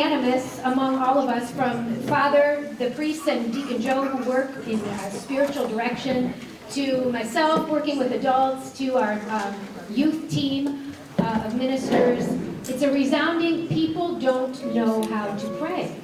unanimous among all of us, from Father, the priest, and Deacon Joe, who work in spiritual direction, to myself working with adults, to our youth team of ministers. It's a resounding, people don't know how to pray.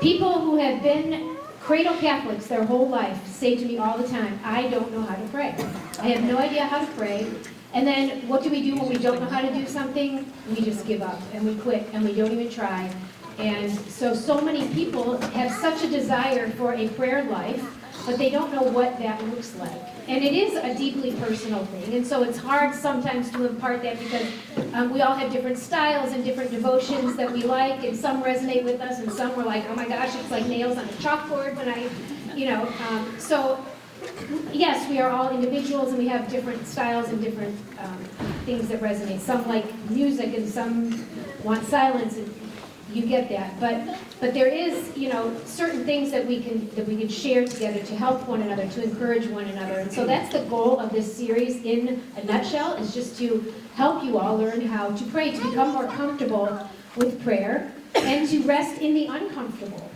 People who have been cradle Catholics their whole life say to me all the time, I don't know how to pray. I have no idea how to pray. And then what do we do when we don't know how to do something? We just give up and we quit and we don't even try. And so many people have such a desire for a prayer life, but they don't know what that looks like. And it is a deeply personal thing, and so it's hard sometimes to impart that because we all have different styles and different devotions that we like, and some resonate with us, and some we're like, oh my gosh, it's like nails on a chalkboard when so yes, we are all individuals, and we have different styles and different things that resonate. Some like music, and some want silence, and you get that. But there is, certain things that we can share together to help one another, to encourage one another. And so that's the goal of this series in a nutshell, is just to help you all learn how to pray, to become more comfortable with prayer, and to rest in the uncomfortable.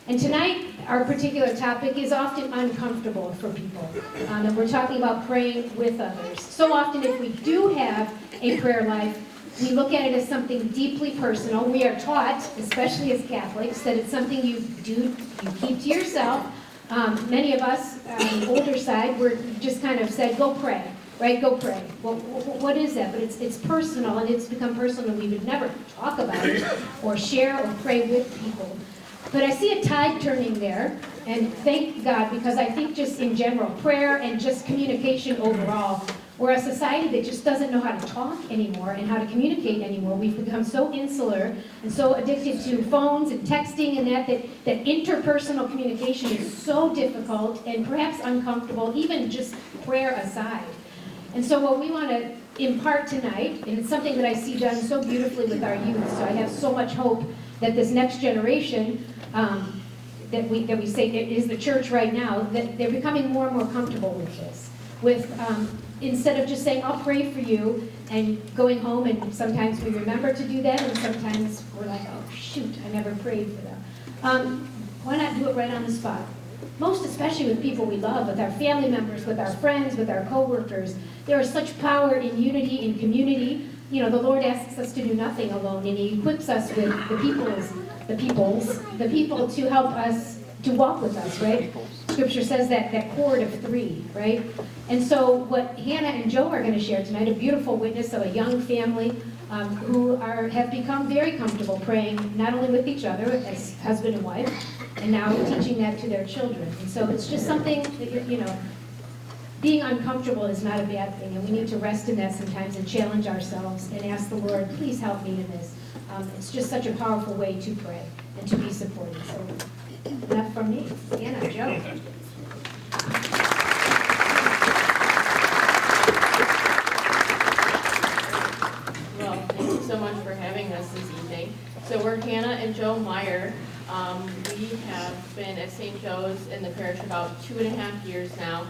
And tonight, our particular topic is often uncomfortable for people. And we're talking about praying with others. So often, if we do have a prayer life, we look at it as something deeply personal. We are taught, especially as Catholics, that it's something you keep to yourself. Many of us, on the older side, we're just kind of said, go pray, right? Go pray. Well, what is that? But it's personal, and it's become personal. We would never talk about it or share or pray with people. But I see a tide turning there, and thank God, because I think just in general, prayer and just communication overall, we're a society that just doesn't know how to talk anymore and how to communicate anymore. We've become so insular and so addicted to phones and texting and that interpersonal communication is so difficult and perhaps uncomfortable, even just prayer aside. And so what we want to impart tonight, and it's something that I see done so beautifully with our youth, so I have so much hope that this next generation that we say is the church right now, that they're becoming more and more comfortable with this. Instead of just saying, I'll pray for you, and going home, and sometimes we remember to do that, and sometimes we're like, oh shoot, I never prayed for them. Why not do it right on the spot? Most especially with people we love, with our family members, with our friends, with our co-workers. There is such power in unity, in community. The Lord asks us to do nothing alone, and He equips us with the people to help us, to walk with us, right? Scripture says that cord of three, right? And so what Hannah and Joe are going to share tonight, a beautiful witness of a young family who have become very comfortable praying, not only with each other as husband and wife, and now teaching that to their children. And so it's just something that, being uncomfortable is not a bad thing, and we need to rest in that sometimes and challenge ourselves and ask the Lord, please help me in this. It's just such a powerful way to pray and to be supported. So enough from me. Anna, Joe. Well, thank you so much for having us this evening. So we're Hannah and Joe Meier. We have been at St. Joe's in the parish about 2.5 years now.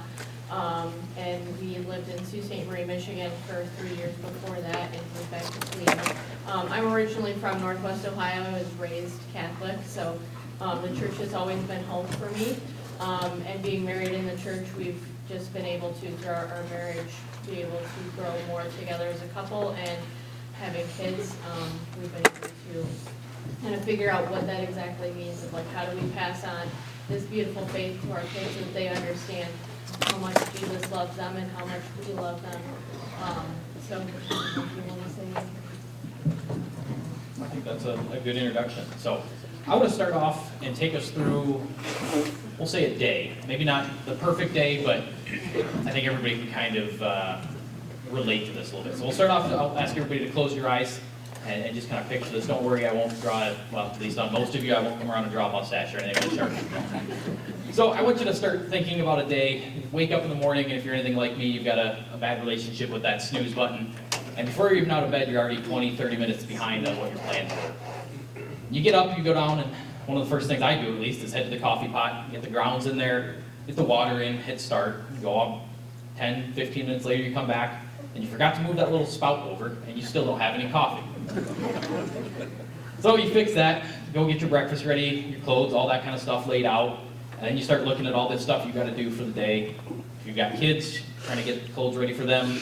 And we lived in Sault Ste. Marie, Michigan for 3 years before that, and moved back to Cleveland. I'm originally from Northwest Ohio. I was raised Catholic, so the church has always been home for me. And being married in the church, we've just been able to, through our marriage, be able to grow more together as a couple, and having kids, we've been able to kind of figure out what that exactly means, of like how do we pass on this beautiful faith to our kids so that they understand how much Jesus loves them and how much we love them. So, if you want to say anything? I think that's a good introduction. So, I want to start off and take us through, we'll say a day. Maybe not the perfect day, but I think everybody can kind of relate to this a little bit. So we'll start off, I'll ask everybody to close your eyes and just kind of picture this. Don't worry, I won't draw it, well, at least on most of you, I won't come around and draw a mustache or anything like that. So I want you to start thinking about a day. Wake up in the morning, and if you're anything like me, you've got a bad relationship with that snooze button. And before you're even out of bed, you're already 20, 30 minutes behind on what you're planning for. You get up, you go down, and one of the first things I do, at least, is head to the coffee pot, get the grounds in there, get the water in, hit start, go up. 10, 15 minutes later, you come back, and you forgot to move that little spout over, and you still don't have any coffee. So you fix that, go get your breakfast ready, your clothes, all that kind of stuff laid out, and then you start looking at all this stuff you got to do for the day. If you've got kids, trying to get clothes ready for them,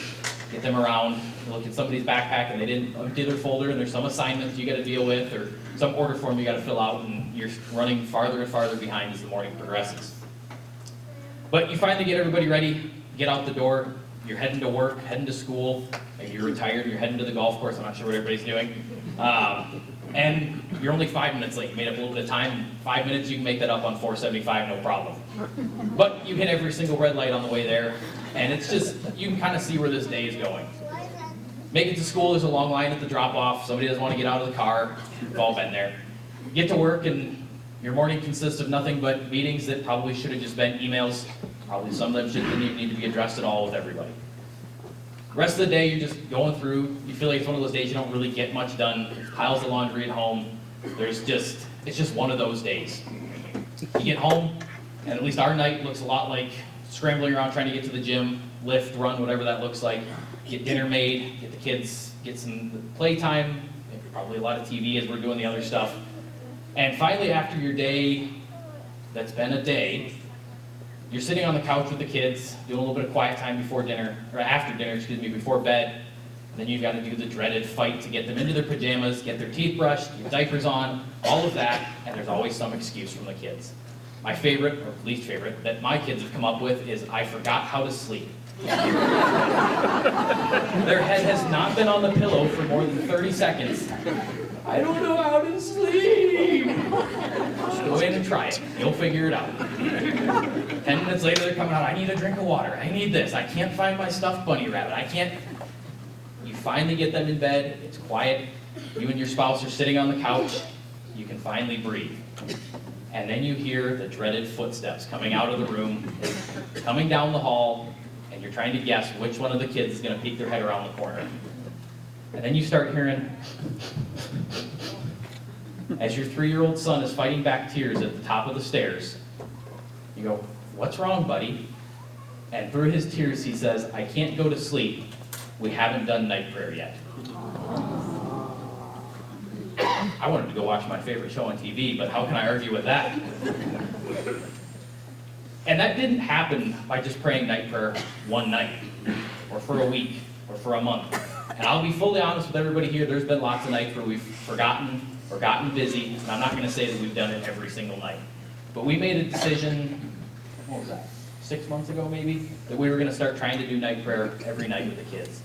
get them around. You look at somebody's backpack and they didn't empty their folder, and there's some assignments you got to deal with, or some order form you got to fill out, and you're running farther and farther behind as the morning progresses. But you finally get everybody ready, get out the door, you're heading to work, heading to school, maybe you're retired, you're heading to the golf course, I'm not sure what everybody's doing. And you're only 5 minutes late, you made up a little bit of time, 5 minutes, you can make that up on 475, no problem. But you hit every single red light on the way there, and it's just, you can kind of see where this day is going. Make it to school, there's a long line at the drop-off, somebody doesn't want to get out of the car, we've all been there. Get to work, and your morning consists of nothing but meetings that probably should have just been emails. Probably some of them didn't even need to be addressed at all with everybody. The rest of the day, you're just going through, you feel like it's one of those days you don't really get much done. There's piles of laundry at home. It's just one of those days. You get home, and at least our night looks a lot like scrambling around trying to get to the gym, lift, run, whatever that looks like. Get dinner made, get the kids, get some playtime, maybe probably a lot of TV as we're doing the other stuff. And finally, after your day, that's been a day, you're sitting on the couch with the kids, doing a little bit of quiet time before dinner, or after dinner, before bed. And then you've got to do the dreaded fight to get them into their pajamas, get their teeth brushed, get diapers on, all of that, and there's always some excuse from the kids. My favorite, or least favorite, that my kids have come up with is, I forgot how to sleep. Their head has not been on the pillow for more than 30 seconds. I don't know how to sleep. Just go in and try it. You'll figure it out. 10 minutes later, they're coming out, I need a drink of water. I need this. I can't find my stuffed bunny rabbit. I can't. You finally get them in bed. It's quiet. You and your spouse are sitting on the couch. You can finally breathe. And then you hear the dreaded footsteps coming out of the room, coming down the hall, and you're trying to guess which one of the kids is going to peek their head around the corner. And then you start hearing, as your 3-year-old son is fighting back tears at the top of the stairs, you go, what's wrong, buddy? And through his tears he says, I can't go to sleep. We haven't done night prayer yet. I wanted to go watch my favorite show on TV, but how can I argue with that? And that didn't happen by just praying night prayer one night, or for a week, or for a month. And I'll be fully honest with everybody here, there's been lots of nights where we've forgotten or gotten busy, and I'm not going to say that we've done it every single night. But we made a decision, what was that, 6 months ago maybe, that we were going to start trying to do night prayer every night with the kids.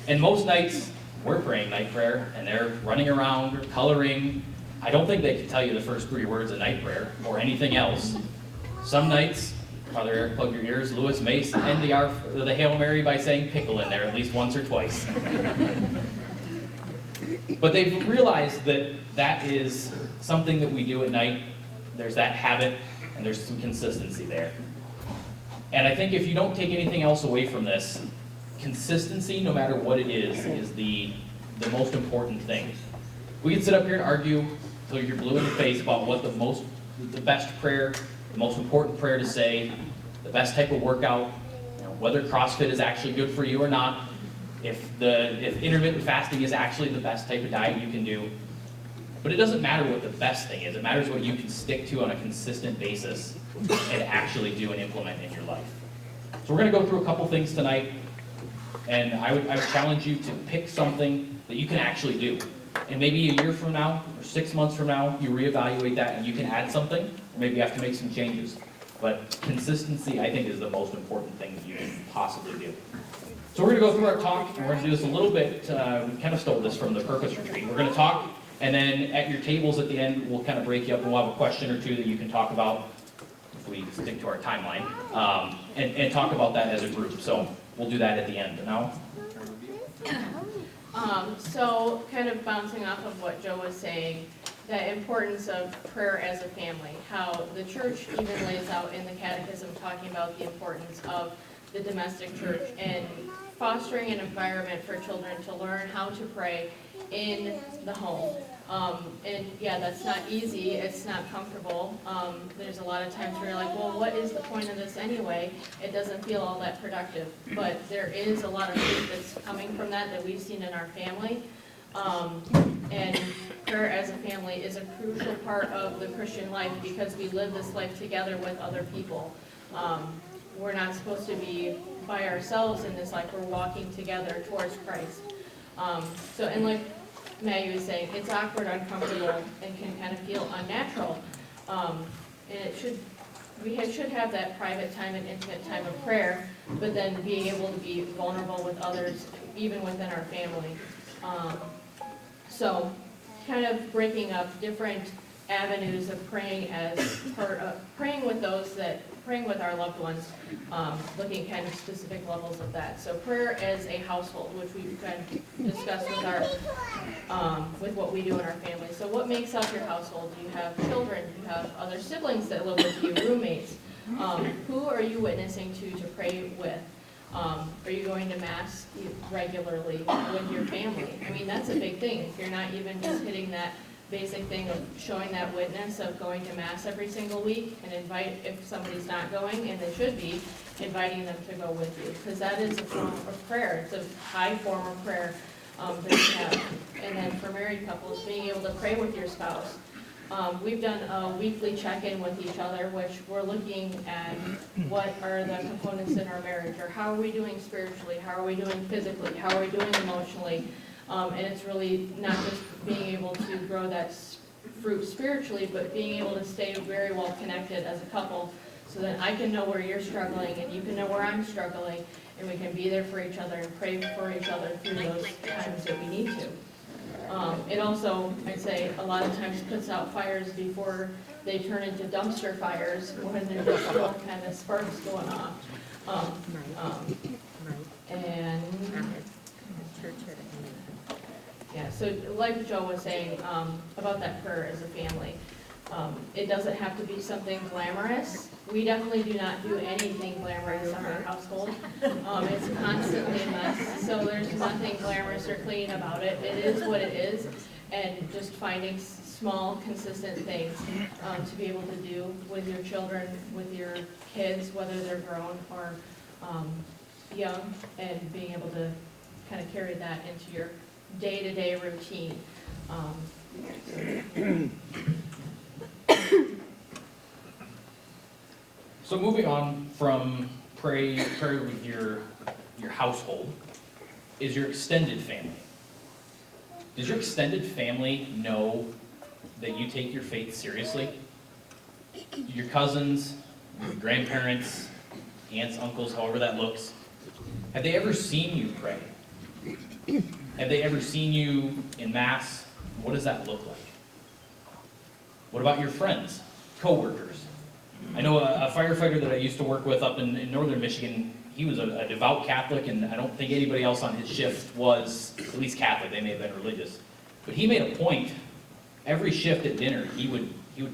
And most nights, we're praying night prayer, and they're running around or coloring. I don't think they can tell you the first 3 words of night prayer or anything else. Some nights, Father Eric, plug your ears, Lewis Mace, end the Hail Mary by saying pickle in there at least once or twice. But they've realized that that is something that we do at night. There's that habit, and there's some consistency there. And I think if you don't take anything else away from this, consistency, no matter what it is the most important thing. We can sit up here and argue until you're blue in the face about what the best prayer, the most important prayer to say, the best type of workout, whether CrossFit is actually good for you or not, if intermittent fasting is actually the best type of diet you can do. But it doesn't matter what the best thing is. It matters what you can stick to on a consistent basis and actually do and implement in your life. So we're going to go through a couple things tonight. And I would challenge you to pick something that you can actually do. And maybe a year from now, or 6 months from now, you reevaluate that and you can add something, or maybe you have to make some changes. But consistency, I think, is the most important thing that you can possibly do. So we're going to go through our talk, and we're going to do this a little bit, we kind of stole this from the Purpose Retreat. We're going to talk, and then at your tables at the end, we'll kind of break you up, and we'll have a question or two that you can talk about, if we stick to our timeline, and talk about that as a group. So we'll do that at the end. Now? So kind of bouncing off of what Joe was saying, the importance of prayer as a family, how the church even lays out in the catechism talking about the importance of the domestic church and fostering an environment for children to learn how to pray in the home. And yeah, that's not easy, it's not comfortable. There's a lot of times where you're like, well, what is the point of this anyway? It doesn't feel all that productive. But there is a lot of fruit that's coming from that we've seen in our family. And prayer as a family is a crucial part of the Christian life because we live this life together with other people. We're not supposed to be by ourselves in this life. We're walking together towards Christ. And like Maggie was saying, it's awkward, uncomfortable, and can kind of feel unnatural. And we should have that private time and intimate time of prayer, but then being able to be vulnerable with others, even within our family. So kind of breaking up different avenues of praying as part of praying with our loved ones, looking at kind of specific levels of that. So prayer as a household, which we've kind of discussed with what we do in our family. So what makes up your household? You have children, you have other siblings that live with you, roommates. Who are you witnessing to pray with? Are you going to Mass regularly with your family? I mean, that's a big thing. If you're not even just hitting that basic thing of showing that witness of going to Mass every single week, and invite, if somebody's not going, and they should be, inviting them to go with you. Because that is a form of prayer. It's a high form of prayer that you have. And then for married couples, being able to pray with your spouse. We've done a weekly check-in with each other, which we're looking at what are the components in our marriage, or how are we doing spiritually, how are we doing physically, how are we doing emotionally, and it's really not just being able to grow that fruit spiritually, but being able to stay very well connected as a couple, so that I can know where you're struggling and you can know where I'm struggling, and we can be there for each other and pray for each other through those times that we need to. It also, I'd say, a lot of times puts out fires before they turn into dumpster fires when there's just still kind of sparks going off. So like Joe was saying about that prayer as a family, it doesn't have to be something glamorous. We definitely do not do anything glamorous in our household. It's constantly a mess, so there's nothing glamorous or clean about it. It is what it is, and just finding small, consistent things to be able to do with your children, with your kids, whether they're grown or young, and being able to kind of carry that into your day-to-day routine. So moving on from prayer with your household, is your extended family. Does your extended family know that you take your faith seriously? Your cousins, your grandparents, aunts, uncles, however that looks, have they ever seen you pray? Have they ever seen you in Mass? What does that look like? What about your friends, coworkers? I know a firefighter that I used to work with up in northern Michigan. He was a devout Catholic, and I don't think anybody else on his shift was at least Catholic. They may have been religious. But he made a point, every shift at dinner, he would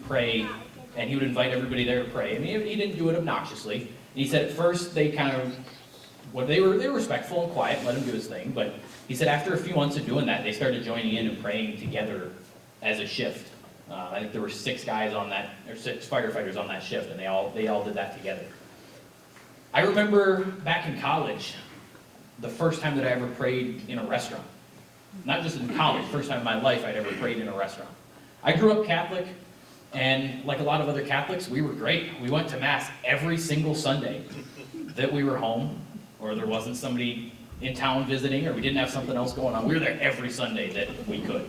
pray, and he would invite everybody there to pray. I mean, he didn't do it obnoxiously. And he said at first they they were respectful and quiet, let him do his thing. But he said after a few months of doing that, they started joining in and praying together as a shift. I think there were 6 guys on that, or 6 firefighters on that shift, and they all did that together. I remember back in college, the first time that I ever prayed in a restaurant. Not just in college, first time in my life I'd ever prayed in a restaurant. I grew up Catholic, and like a lot of other Catholics, we were great. We went to Mass every single Sunday that we were home, or there wasn't somebody in town visiting, or we didn't have something else going on. We were there every Sunday that we could.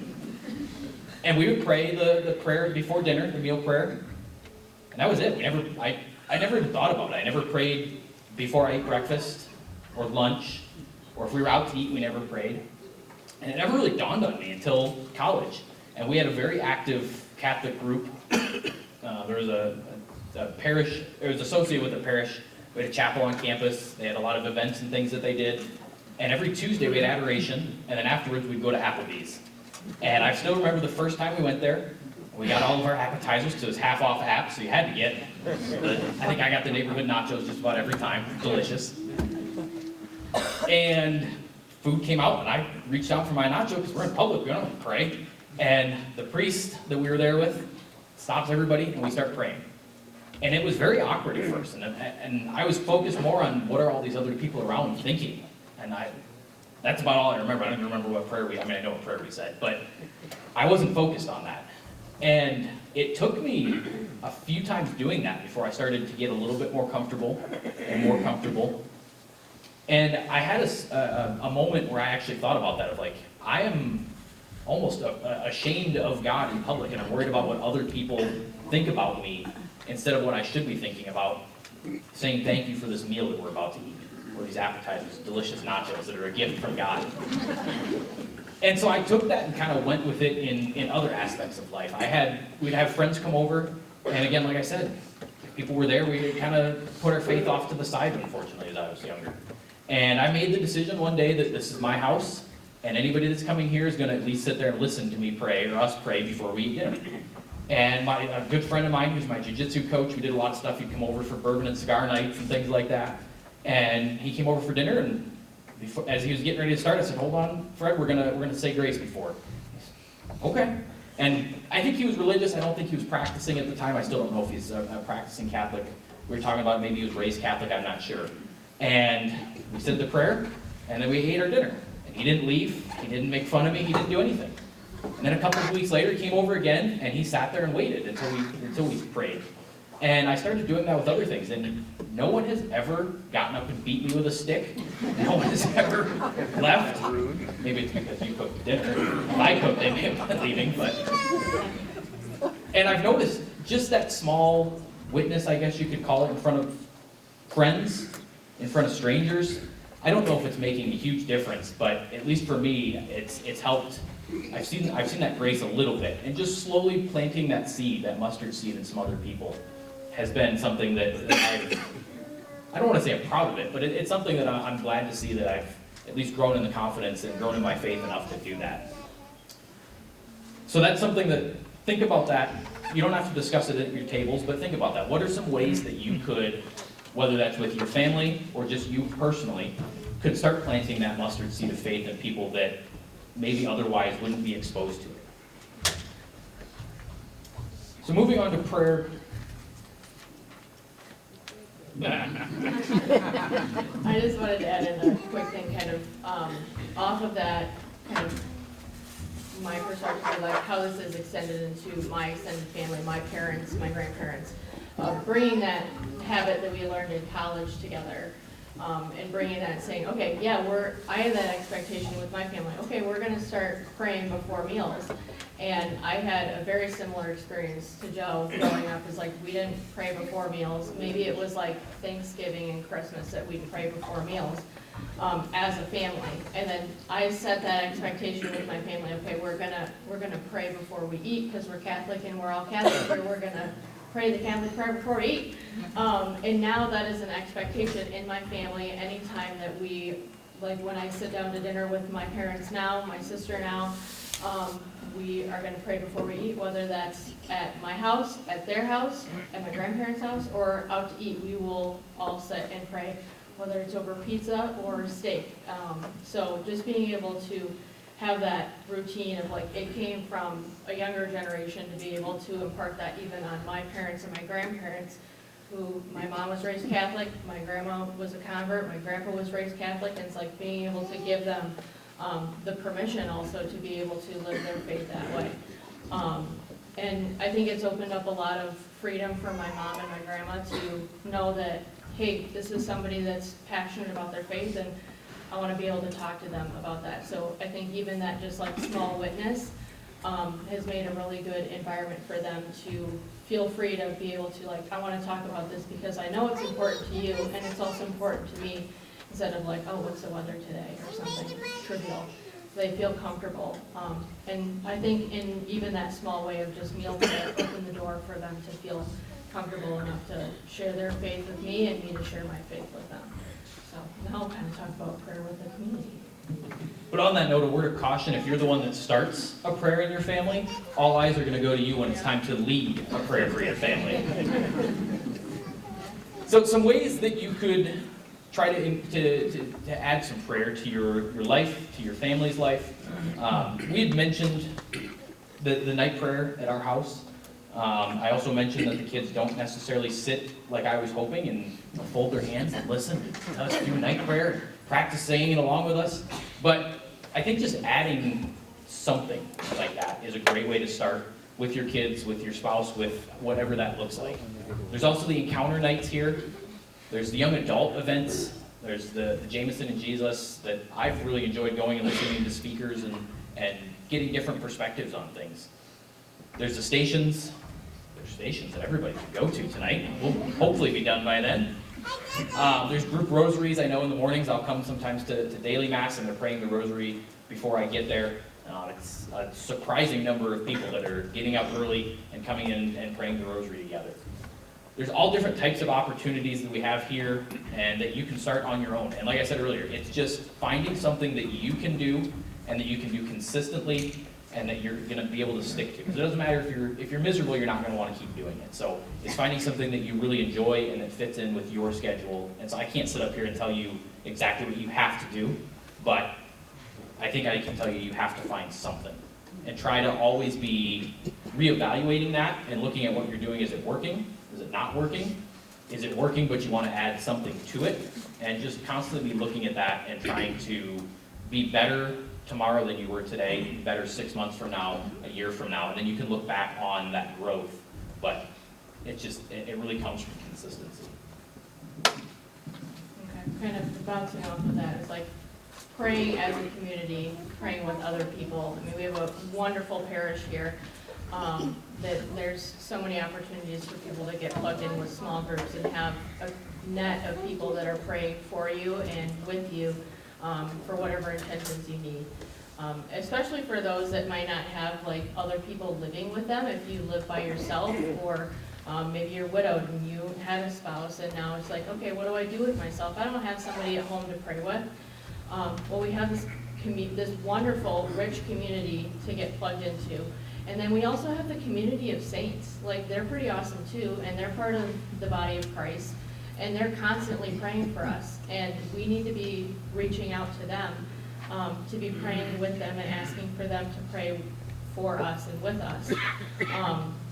And we would pray the prayer before dinner, the meal prayer, and that was it. I never even thought about it. I never prayed before I ate breakfast or lunch, or if we were out to eat, we never prayed. And it never really dawned on me until college. And we had a very active Catholic group. There was a parish, it was associated with a parish. We had a chapel on campus. They had a lot of events and things that they did. And every Tuesday we had adoration, and then afterwards we'd go to Applebee's. And I still remember the first time we went there. We got all of our appetizers because it was half off app, so you had to get. But I think I got the neighborhood nachos just about every time. Delicious. And food came out, and I reached out for my nacho because we're in public, we don't have to pray. And the priest that we were there with stops everybody, and we start praying. And it was very awkward at first, and I was focused more on what are all these other people around thinking. And That's about all I remember. I don't even remember what prayer I know what prayer we said, but I wasn't focused on that. And it took me a few times doing that before I started to get a little bit more comfortable and more comfortable. And I had a moment where I actually thought about that, of like, I am almost ashamed of God in public, and I'm worried about what other people think about me instead of what I should be thinking about, saying thank you for this meal that we're about to eat, or these appetizers, delicious nachos that are a gift from God. And so I took that and kind of went with it in other aspects of life. We'd have friends come over, and again, like I said, if people were there, we kind of put our faith off to the side, unfortunately, as I was younger. And I made the decision one day that this is my house, and anybody that's coming here is going to at least sit there and listen to me pray, or us pray, before we eat dinner. And a good friend of mine, who's my jiu-jitsu coach, we did a lot of stuff. He'd come over for bourbon and cigar nights and things like that. And he came over for dinner, and as he was getting ready to start, I said, "Hold on, Fred, we're gonna say grace before." Okay. And I think he was religious. I don't think he was practicing at the time. I still don't know if he's a practicing Catholic. We were talking about maybe he was raised Catholic. I'm not sure. And we said the prayer, and then we ate our dinner. And he didn't leave. He didn't make fun of me. He didn't do anything. And then a couple of weeks later, he came over again, and he sat there and waited until we prayed. And I started doing that with other things, and no one has ever gotten up and beat me with a stick. No one has ever left. Maybe it's because you cooked dinner. If I cooked, they may have been leaving, but... And I've noticed just that small witness, I guess you could call it, in front of friends, in front of strangers. I don't know if it's making a huge difference, but at least for me, it's helped. I've seen that grace a little bit, and just slowly planting that seed, that mustard seed, in some other people has been something that I don't want to say I'm proud of it, but it's something that I'm glad to see that I've at least grown in the confidence and grown in my faith enough to do that. So that's something that, think about that. You don't have to discuss it at your tables, but think about that. What are some ways that you could, whether that's with your family or just you personally, could start planting that mustard seed of faith in people that maybe otherwise wouldn't be exposed to it? So moving on to prayer. I just wanted to add in a quick thing, kind of off of that, kind of my perspective, like how this is extended into my extended family, my parents, my grandparents, bringing that habit that we learned in college together, and bringing that and saying, okay, yeah, I have that expectation with my family. Okay, we're going to start praying before meals. And I had a very similar experience to Joe growing up. Is like we didn't pray before meals. Maybe it was like Thanksgiving and Christmas that we'd pray before meals as a family. And then I set that expectation with my family. Okay, we're gonna pray before we eat because we're Catholic and we're all Catholic. Or we're gonna pray the Catholic prayer before we eat. And now that is an expectation in my family. Anytime that we, like when I sit down to dinner with my parents now, my sister now. We are going to pray before we eat, whether that's at my house, at their house, at my grandparents' house, or out to eat. We will all sit and pray, whether it's over pizza or steak. So just being able to have that routine of like, it came from a younger generation to be able to impart that even on my parents and my grandparents, who my mom was raised Catholic, my grandma was a convert, my grandpa was raised Catholic, and it's like being able to give them the permission also to be able to live their faith that way. And I think it's opened up a lot of freedom for my mom and my grandma to know that, hey, this is somebody that's passionate about their faith, and I want to be able to talk to them about that. So I think even that just like small witness has made a really good environment for them to feel free to be able to like, I want to talk about this because I know it's important to you, and it's also important to me. Instead of like, oh, what's the weather today, or something trivial. They feel comfortable. And I think in even that small way of just meal prep, open the door for them to feel comfortable enough to share their faith with me and me to share my faith with them. So now I'll kind of talk about prayer with the community. But on that note, a word of caution: if you're the one that starts a prayer in your family, all eyes are going to go to you when it's time to lead a prayer for your family. So some ways that you could try to add some prayer to your life, to your family's life. We had mentioned the night prayer at our house. I also mentioned that the kids don't necessarily sit like I was hoping and fold their hands and listen to us do night prayer, practice saying it along with us. But I think just adding something like that is a great way to start with your kids, with your spouse, with whatever that looks like. There's also the encounter nights here. There's the young adult events. There's the Jameson and Jesus that I've really enjoyed going and listening to speakers and getting different perspectives on things. There's the stations. There's stations that everybody can go to tonight. We'll hopefully be done by then. There's group rosaries. I know in the mornings I'll come sometimes to daily mass and they're praying the rosary before I get there. It's a surprising number of people that are getting up early and coming in and praying the rosary together. There's all different types of opportunities that we have here and that you can start on your own. And like I said earlier, it's just finding something that you can do and that you can do consistently and that you're going to be able to stick to. Because it doesn't matter if you're miserable, you're not going to want to keep doing it. So it's finding something that you really enjoy and that fits in with your schedule. And so I can't sit up here and tell you exactly what you have to do, but I think I can tell you have to find something. And try to always be reevaluating that and looking at what you're doing. Is it working? Is it not working? Is it working but you want to add something to it? And just constantly be looking at that and trying to be better tomorrow than you were today, better 6 months from now, a year from now, and then you can look back on that growth. But it really comes from consistency. Okay, kind of bouncing off of that, it's like praying as a community, praying with other people. I mean, we have a wonderful parish here. That there's so many opportunities for people to get plugged in with small groups and have a net of people that are praying for you and with you for whatever intentions you need. Especially for those that might not have like other people living with them. If you live by yourself or maybe you're widowed and you had a spouse and now it's like, okay, what do I do with myself? I don't have somebody at home to pray with. Well, we have this wonderful, rich community to get plugged into. And then we also have the community of saints. Like, they're pretty awesome too, and they're part of the body of Christ. And they're constantly praying for us. And we need to be reaching out to them, to be praying with them and asking for them to pray for us and with us.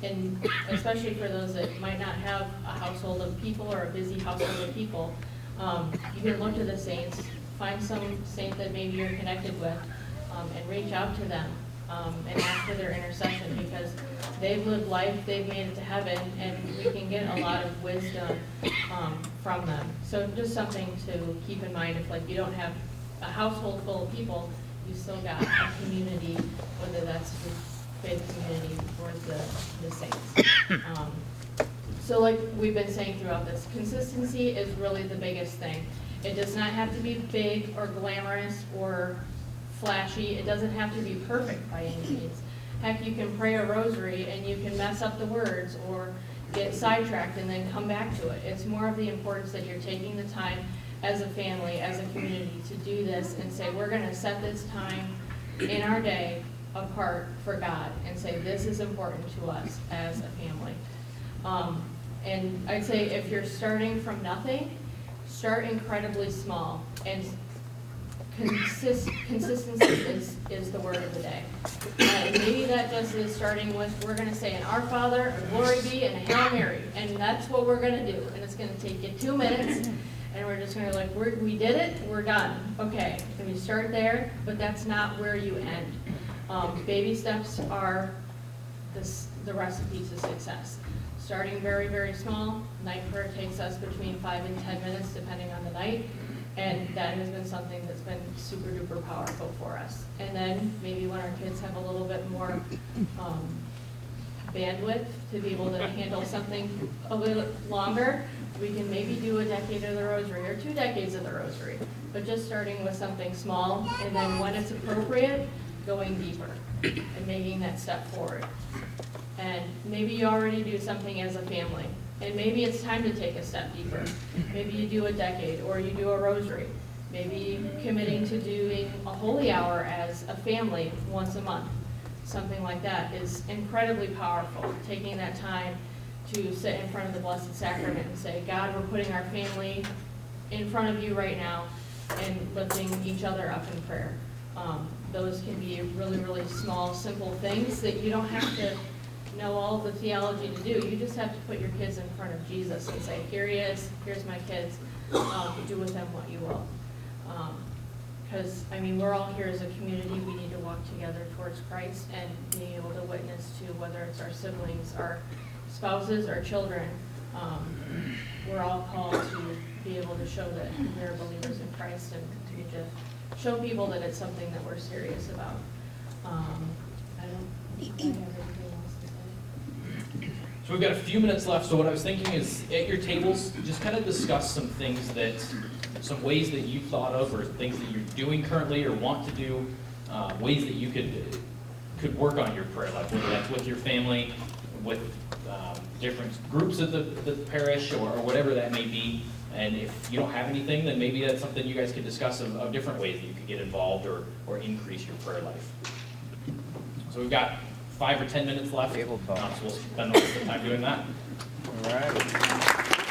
And especially for those that might not have a household of people or a busy household of people, you can look to the saints, find some saint that maybe you're connected with, and reach out to them. And ask for their intercession because they've lived life, they've made it to heaven, and we can get a lot of wisdom from them. So just something to keep in mind if like you don't have a household full of people, you still got a community, whether that's the faith community or the saints. So like we've been saying throughout this, consistency is really the biggest thing. It does not have to be big or glamorous or flashy. It doesn't have to be perfect by any means. Heck, you can pray a rosary and you can mess up the words or get sidetracked and then come back to it. It's more of the importance that you're taking the time as a family, as a community to do this and say, we're going to set this time in our day apart for God and say, this is important to us as a family. And I'd say if you're starting from nothing, start incredibly small and consistency is the word of the day. And maybe that just is starting with, we're going to say an Our Father, a Glory Be, and a Hail Mary. And that's what we're going to do. And it's going to take you 2 minutes. And we're just going to like, we did it, we're done. Okay, and we start there, but that's not where you end. Baby steps are the recipe to success. Starting very, very small. Night prayer takes us between 5 and 10 minutes, depending on the night. And that has been something that's been super duper powerful for us. And then maybe when our kids have a little bit more bandwidth to be able to handle something a little longer, we can maybe do a decade of the rosary or 2 decades of the rosary. But just starting with something small, and then when it's appropriate, going deeper and making that step forward. And maybe you already do something as a family. And maybe it's time to take a step deeper. Maybe you do a decade or you do a rosary. Maybe committing to doing a holy hour as a family once a month. Something like that is incredibly powerful. Taking that time to sit in front of the Blessed Sacrament and say, God, we're putting our family in front of you right now and lifting each other up in prayer. Those can be really, really small, simple things that you don't have to know all the theology to do. You just have to put your kids in front of Jesus and say, here he is, here's my kids, do with them what you will. Because, I mean, we're all here as a community, we need to walk together towards Christ and being able to witness to whether it's our siblings, our spouses, our children. We're all called to be able to show that we're believers in Christ and continue to show people that it's something that we're serious about. I don't have anything else to say. So we've got a few minutes left, so what I was thinking is, at your tables, just kind of discuss some things that, some ways that you've thought of, or things that you're doing currently or want to do, ways that you could work on your prayer life, whether that's with your family, with different groups of the parish, or whatever that may be. And if you don't have anything, then maybe that's something you guys could discuss of different ways that you could get involved or increase your prayer life. So we've got 5 or 10 minutes left, so we'll spend the rest of the time doing that. All right.